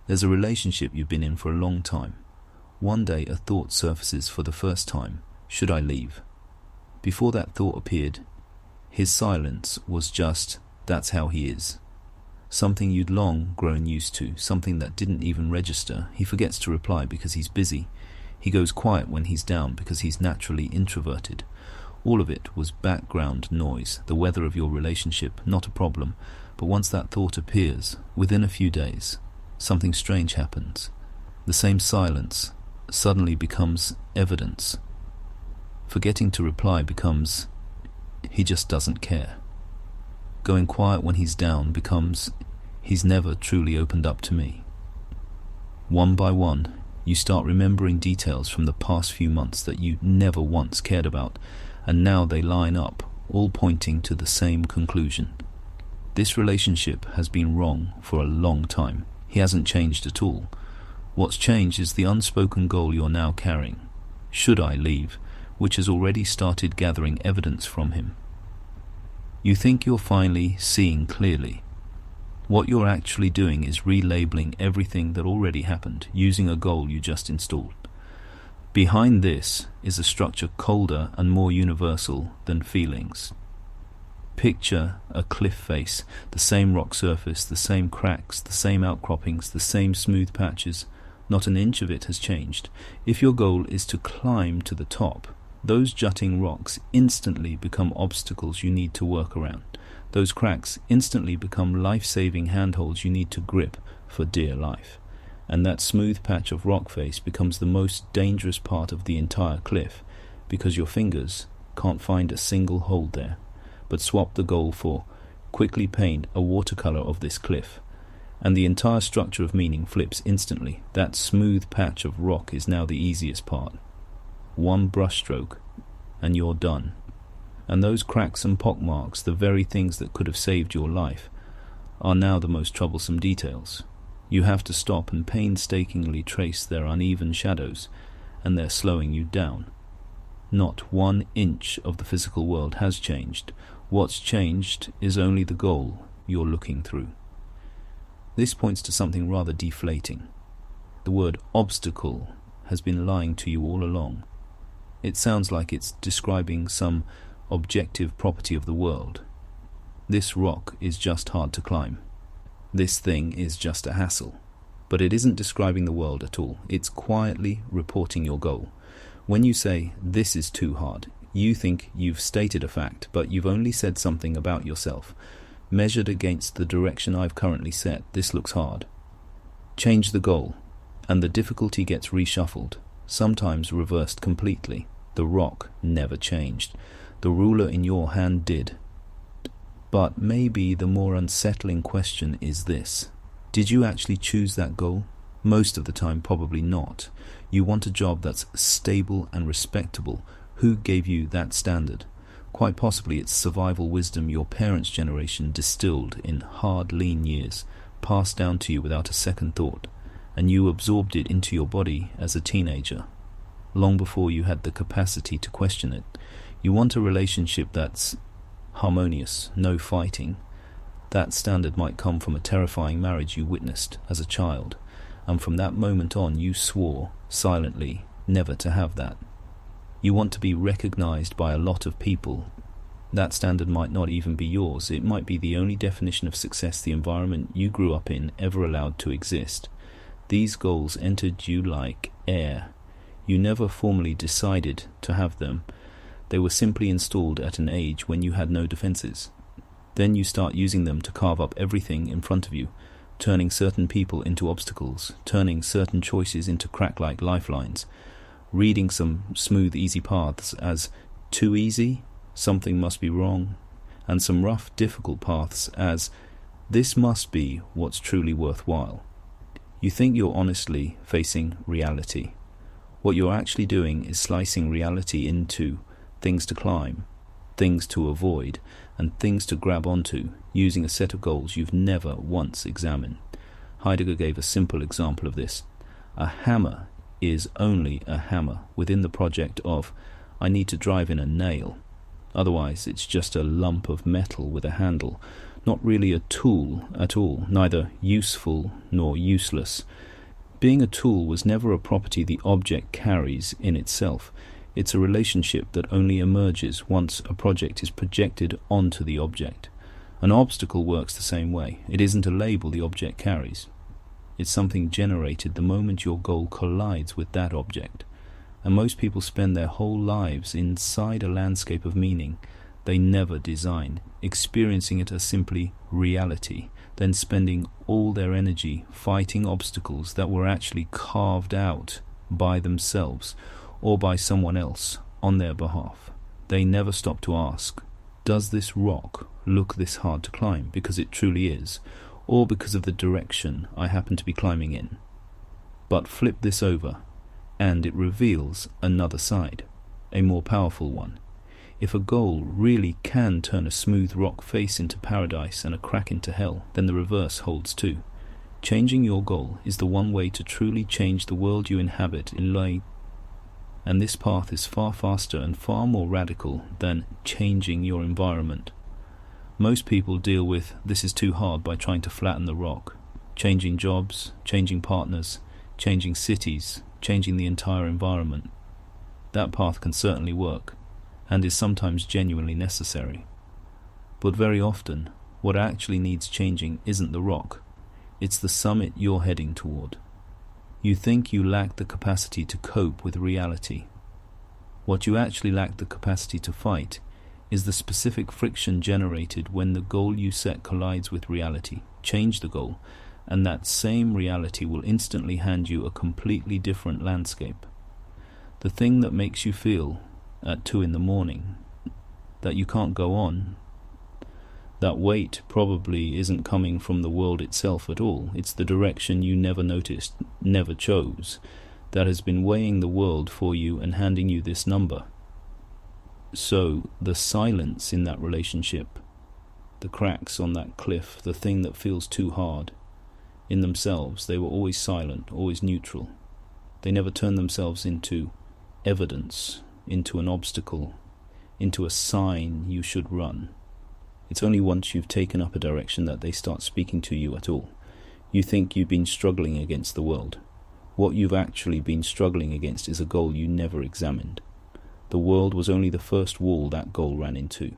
There's a relationship you've been in for a long time. One day a thought surfaces for the first time. Should I leave? Before that thought appeared, his silence was just, that's how he is. Something you'd long grown used to, something that didn't even register. He forgets to reply because he's busy. He goes quiet when he's down because he's naturally introverted. All of it was background noise, the weather of your relationship, not a problem. But once that thought appears, within a few days, something strange happens. The same silence suddenly becomes evidence. Forgetting to reply becomes, he just doesn't care. Going quiet when he's down becomes, he's never truly opened up to me. One by one, you start remembering details from the past few months that you never once cared about, and now they line up, all pointing to the same conclusion. This relationship has been wrong for a long time. He hasn't changed at all. What's changed is the unspoken goal you're now carrying. Should I leave? Which has already started gathering evidence from him. You think you're finally seeing clearly. What you're actually doing is relabeling everything that already happened, using a goal you just installed. Behind this is a structure colder and more universal than feelings. Picture a cliff face, the same rock surface, the same cracks, the same outcroppings, the same smooth patches. Not an inch of it has changed. If your goal is to climb to the top, those jutting rocks instantly become obstacles you need to work around. Those cracks instantly become life-saving handholds you need to grip for dear life. And that smooth patch of rock face becomes the most dangerous part of the entire cliff, because your fingers can't find a single hold there. But swap the goal for quickly paint a watercolor of this cliff, and the entire structure of meaning flips instantly. That smooth patch of rock is now the easiest part. One brushstroke, and you're done. And those cracks and pockmarks, the very things that could have saved your life, are now the most troublesome details. You have to stop and painstakingly trace their uneven shadows, and they're slowing you down. Not 1 inch of the physical world has changed. What's changed is only the goal you're looking through. This points to something rather deflating. The word obstacle has been lying to you all along. It sounds like it's describing some objective property of the world. This rock is just hard to climb. This thing is just a hassle. But it isn't describing the world at all. It's quietly reporting your goal. When you say, this is too hard, you think you've stated a fact, but you've only said something about yourself. Measured against the direction I've currently set, this looks hard. Change the goal, and the difficulty gets reshuffled, sometimes reversed completely. The rock never changed. The ruler in your hand did. But maybe the more unsettling question is this. Did you actually choose that goal? Most of the time, probably not. You want a job that's stable and respectable. Who gave you that standard? Quite possibly it's survival wisdom your parents' generation distilled in hard, lean years, passed down to you without a second thought, and you absorbed it into your body as a teenager, long before you had the capacity to question it. You want a relationship that's harmonious, no fighting. That standard might come from a terrifying marriage you witnessed as a child, and from that moment on you swore, silently, never to have that. You want to be recognized by a lot of people. That standard might not even be yours. It might be the only definition of success the environment you grew up in ever allowed to exist. These goals entered you like air. You never formally decided to have them. They were simply installed at an age when you had no defenses. Then you start using them to carve up everything in front of you, turning certain people into obstacles, turning certain choices into crack-like lifelines, reading some smooth, easy paths as too easy, something must be wrong, and some rough, difficult paths as this must be what's truly worthwhile. You think you're honestly facing reality. What you're actually doing is slicing reality into things to climb, things to avoid, and things to grab onto, using a set of goals you've never once examined. Heidegger gave a simple example of this. A hammer is only a hammer within the project of, I need to drive in a nail. Otherwise, it's just a lump of metal with a handle. not really a tool at all, neither useful nor useless. Being a tool was never a property the object carries in itself. It's a relationship that only emerges once a project is projected onto the object. An obstacle works the same way. It isn't a label the object carries. It's something generated the moment your goal collides with that object. And most people spend their whole lives inside a landscape of meaning they never design, experiencing it as simply reality, then spending all their energy fighting obstacles that were actually carved out by themselves or by someone else on their behalf. They never stop to ask, does this rock look this hard to climb because it truly is, or because of the direction I happen to be climbing in? But flip this over, and it reveals another side, a more powerful one. If a goal really can turn a smooth rock face into paradise and a crack into hell, then the reverse holds too. Changing your goal is the one way to truly change the world you inhabit in life, and this path is far faster and far more radical than changing your environment. Most people deal with this is too hard by trying to flatten the rock, changing jobs, changing partners, changing cities, changing the entire environment. That path can certainly work, and is sometimes genuinely necessary. But very often, what actually needs changing isn't the rock, it's the summit you're heading toward. You think you lack the capacity to cope with reality. What you actually lack the capacity to fight is the specific friction generated when the goal you set collides with reality. Change the goal, and that same reality will instantly hand you a completely different landscape. The thing that makes you feel at 2 a.m. that you can't go on, that weight probably isn't coming from the world itself at all. It's the direction you never noticed, never chose, that has been weighing the world for you and handing you this number. So the silence in that relationship, the cracks on that cliff, the thing that feels too hard, in themselves they were always silent, always neutral. They never turned themselves into evidence, into an obstacle, into a sign you should run. It's only once you've taken up a direction that they start speaking to you at all. You think you've been struggling against the world. What you've actually been struggling against is a goal you never examined. The world was only the first wall that goal ran into.